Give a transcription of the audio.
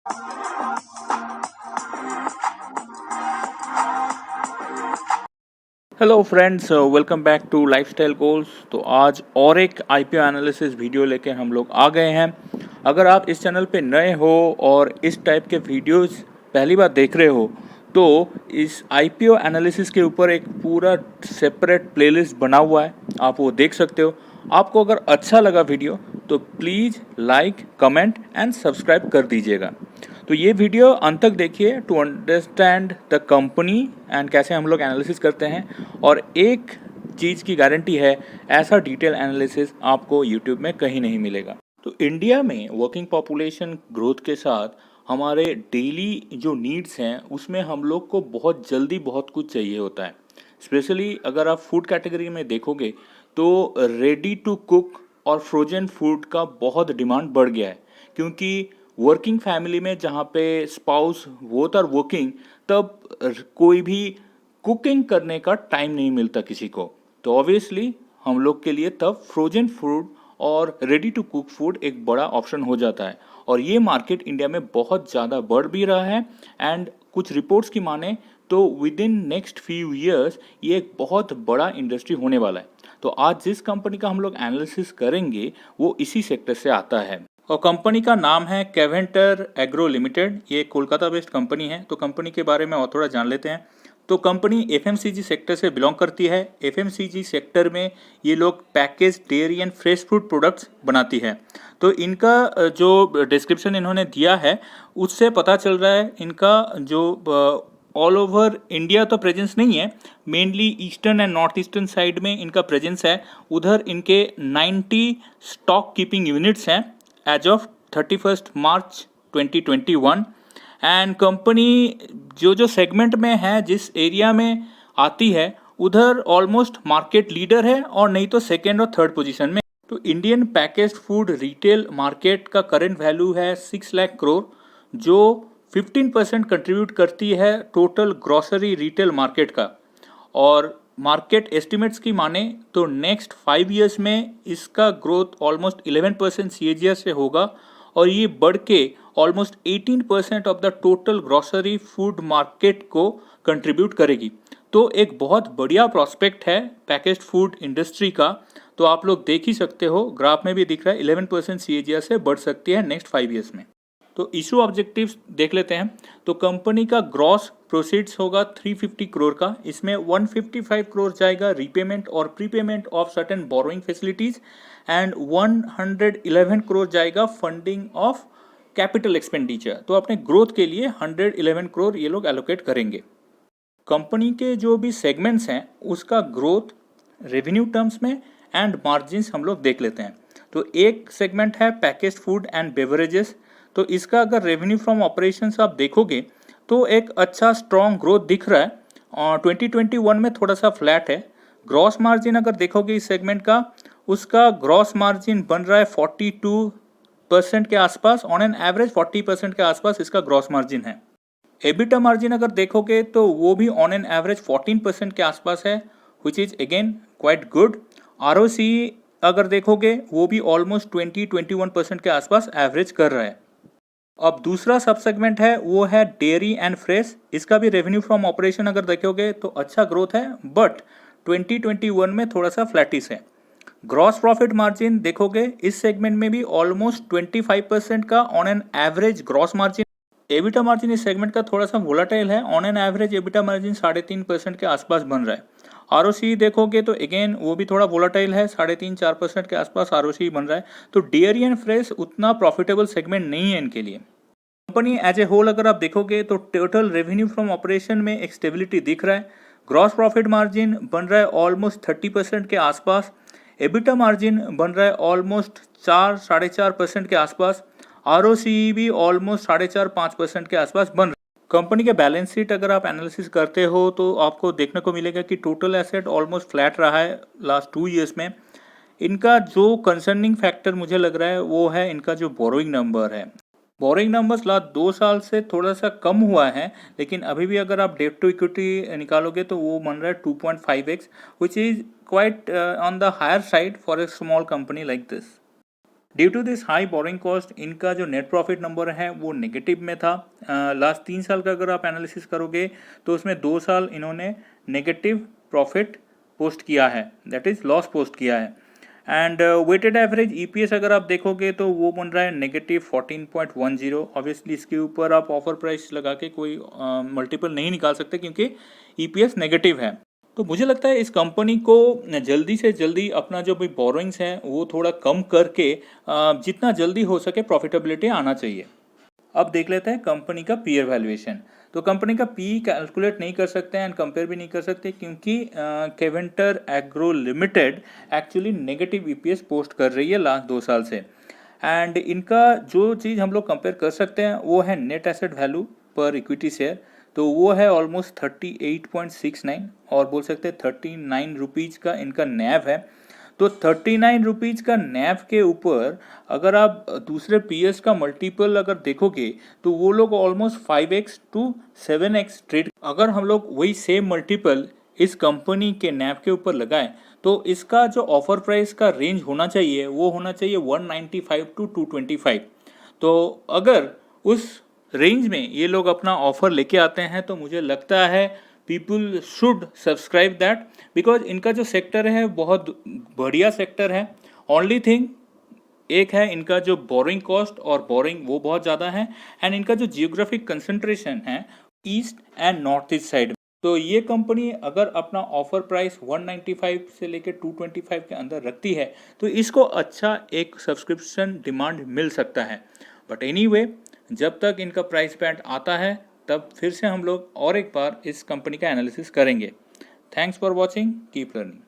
Hello friends, welcome back to lifestyle goals. तो आज और एक आईपीओ एनालिसिस वीडियो लेके हम लोग आ गए हैं। अगर आप इस चैनल पे नए हो और इस टाइप के वीडियोस पहली बार देख रहे हो तो इस आईपीओ एनालिसिस के ऊपर एक पूरा सेपरेट प्लेलिस्ट बना हुआ है, आप वो देख सकते हो। आपको अगर अच्छा लगा वीडियो तो please like, comment and subscribe कर दीजिएगा। तो ये वीडियो अंत तक देखिए to understand the company and कैसे हम लोग एनालिसिस करते हैं। और एक चीज़ की गारंटी है, ऐसा डिटेल एनालिसिस आपको यूट्यूब में कहीं नहीं मिलेगा। तो इंडिया में वर्किंग पॉपुलेशन ग्रोथ के साथ हमारे डेली जो नीड्स हैं उसमें हम लोग को बहुत जल्दी बहुत कुछ चाहिए होता है। स्पेशली अगर आप फूड कैटेगरी में देखोगे तो रेडी टू कुक और फ्रोजन फूड का बहुत डिमांड बढ़ गया है, क्योंकि वर्किंग फैमिली में जहाँ पे स्पाउस बोथ आर वर्किंग, तब कोई भी कुकिंग करने का टाइम नहीं मिलता किसी को। तो ऑब्वियसली हम लोग के लिए तब फ्रोजन फूड और रेडी टू कुक फूड एक बड़ा ऑप्शन हो जाता है। और ये मार्केट इंडिया में बहुत ज़्यादा बढ़ भी रहा है एंड कुछ रिपोर्ट्स की माने तो with in next few years ये एक बहुत बड़ा इंडस्ट्री होने वाला है। तो आज जिस कंपनी का हम लोग एनालिसिस करेंगे वो इसी सेक्टर से आता है और कंपनी का नाम है केवेंटर एग्रो लिमिटेड। ये कोलकाता बेस्ड कंपनी है। तो कंपनी के बारे में और थोड़ा जान लेते हैं। तो कंपनी एफएमसीजी सेक्टर से बिलोंग करती है। एफएमसीजी सेक्टर में ये लोग package dairy and fresh food products बनाती है। तो इनका जो डिस्क्रिप्शन इन्होंने दिया है उससे पता चल रहा है इनका जो ऑल ओवर इंडिया तो प्रेजेंस नहीं है, mainly eastern and north eastern side में इनका प्रेजेंस है। उधर इनके 90 स्टॉक कीपिंग यूनिट्स हैं as of 31 March 2021। And company जो सेगमेंट में है, जिस एरिया में आती है, उधर ऑलमोस्ट मार्केट लीडर है और नहीं तो सेकेंड और थर्ड पोजीशन में। तो Indian packaged food retail market का करंट वैल्यू है 6 लाख करोड़, जो 15% कंट्रीब्यूट करती है टोटल ग्रोसरी रिटेल मार्केट का। और मार्केट एस्टिमेट्स की माने तो नेक्स्ट 5 इयर्स में इसका ग्रोथ ऑलमोस्ट 11% CAGR से होगा और ये बढ़ के almost 18% of the total grocery food market को कंट्रीब्यूट करेगी। तो एक बहुत बढ़िया प्रॉस्पेक्ट है पैकेज्ड फूड इंडस्ट्री का। तो आप लोग देख ही सकते हो, ग्राफ में भी दिख रहा है 11% CAGR से बढ़ सकती है नेक्स्ट 5 इयर्स में। तो इशू ऑब्जेक्टिव्स देख लेते हैं। तो कंपनी का ग्रॉस प्रोसीड्स होगा 350 करोड़ का। इसमें 155 करोड़ जाएगा रीपेमेंट और prepayment of certain borrowing facilities and 111 crore जाएगा फंडिंग ऑफ कैपिटल एक्सपेंडिचर। तो अपने ग्रोथ के लिए 111 करोड़ ये लोग एलोकेट करेंगे। कंपनी के जो भी सेगमेंट्स हैं उसका ग्रोथ रेवेन्यू टर्म्स में एंड मार्जिन्स हम लोग देख लेते हैं। तो एक सेगमेंट है पैकेज्ड फूड एंड बेवरेजेस। तो इसका अगर रेवेन्यू फ्रॉम ऑपरेशंस आप देखोगे तो एक अच्छा स्ट्रॉन्ग ग्रोथ दिख रहा है और 2021 में थोड़ा सा फ्लैट है। ग्रॉस मार्जिन अगर देखोगे इस सेगमेंट का, उसका ग्रॉस मार्जिन बन रहा है 42% के आसपास। ऑन एन एवरेज 40% के आसपास इसका ग्रॉस मार्जिन है। एबिटा मार्जिन अगर देखोगे तो वो भी ऑन एन एवरेज 14% के आसपास है, which is again quite good. ROCE अगर देखोगे वो भी ऑलमोस्ट 20-21% के आसपास एवरेज कर रहा है। अब दूसरा सब सेगमेंट है वो है डेयरी एंड फ्रेश। इसका भी रेवेन्यू फ्रॉम ऑपरेशन अगर देखोगे तो अच्छा ग्रोथ है, बट 2021 में थोड़ा सा फ्लैटिस है। ग्रॉस प्रॉफिट मार्जिन देखोगे इस सेगमेंट में भी ऑलमोस्ट 25% का on an average gross margin. EBITDA margin इस सेगमेंट का थोड़ा सा वोलाटाइल है। On an average EBITDA margin 3.5% के आसपास बन रहा है। ROCE देखोगे तो अगेन वो भी थोड़ा वोलाटाइल है, 3.5-4% के आसपास ROCE बन रहा है। तो डेयरी एंड फ्रेश उतना प्रॉफिटेबल सेगमेंट नहीं है इनके लिए। कंपनी एज ए होल अगर आप देखोगे तो टोटल रेवेन्यू फ्रॉम ऑपरेशन में एक स्टेबिलिटी दिख रहा है। ग्रॉस प्रॉफिट मार्जिन बन रहा है ऑलमोस्ट 30% के आसपास। एबिटा मार्जिन बन रहा है ऑलमोस्ट 4-4.5% के आसपास। ROCE भी ऑलमोस्ट 4.5-5% के आसपास बन रहा है। कंपनी के बैलेंस शीट अगर आप एनालिसिस करते हो तो आपको देखने को मिलेगा कि टोटल एसेट ऑलमोस्ट फ्लैट रहा है लास्ट 2 ईयर्स में। इनका जो कंसर्निंग फैक्टर मुझे लग रहा है वो है इनका जो बोरोइंग नंबर है। बोरिंग नंबर्स लास्ट 2 साल से थोड़ा सा कम हुआ है, लेकिन अभी भी अगर आप डेट टू इक्विटी निकालोगे तो वो बन रहा है 2.5x, which is quite on the higher side for a small company like this. Due to this high borrowing cost इनका जो नेट प्रॉफिट नंबर है वो नेगेटिव में था। लास्ट 3 साल का अगर आप एनालिसिस करोगे तो उसमें 2 साल इन्होंने नेगेटिव प्रॉफिट पोस्ट किया है, दैट इज़ लॉस पोस्ट किया है। एंड वेटेड एवरेज ईपीएस अगर आप देखोगे तो वो बन रहा है नेगेटिव 14.10। ऑब्वियसली इसके ऊपर आप ऑफर प्राइस लगा के कोई मल्टीपल नहीं निकाल सकते क्योंकि ईपीएस नेगेटिव है। तो मुझे लगता है इस कंपनी को जल्दी से जल्दी अपना जो भी बोरोइंग्स है वो थोड़ा कम करके जितना जल्दी हो सके प्रॉफिटेबिलिटी आना चाहिए। अब देख लेते हैं कंपनी का पीयर वैल्यूएशन। तो कंपनी का पी कैलकुलेट नहीं कर सकते एंड कंपेयर भी नहीं कर सकते क्योंकि Keventer agro limited actually negative EPS post कर रही है लास्ट 2 साल से। एंड इनका जो चीज़ हम लोग कंपेयर कर सकते हैं वो है नेट एसेट वैल्यू पर इक्विटी शेयर। तो वो है ऑलमोस्ट 38.69 और बोल सकते हैं 39 रुपीज़ का इनका नैव है। तो 39 रुपीज़ का नैव के ऊपर अगर आप दूसरे पीएस का मल्टीपल अगर देखोगे तो वो लोग almost 5x to 7x trade. अगर हम लोग वही सेम मल्टीपल इस कंपनी के नैव के ऊपर लगाएं तो इसका जो ऑफर प्राइस का रेंज होना चाहिए वो होना चाहिए 195 टू 225। तो अगर उस रेंज में ये लोग अपना ऑफर लेके आते हैं तो मुझे लगता है people should subscribe that, because इनका जो सेक्टर है बहुत बढ़िया सेक्टर है। ओनली थिंग एक है इनका जो बोरिंग कॉस्ट और बोरिंग वो बहुत ज़्यादा है एंड इनका जो जियोग्राफिक कंसंट्रेशन है east and north east side. तो ये कंपनी अगर अपना ऑफर प्राइस 195 से लेकर 225 के अंदर रखती है तो इसको अच्छा एक सब्सक्रिप्शन डिमांड मिल सकता है। बट एनीवे जब तक इनका प्राइस बैंड आता है तब फिर से हम लोग और एक बार इस कंपनी का एनालिसिस करेंगे। Thanks for watching, keep learning.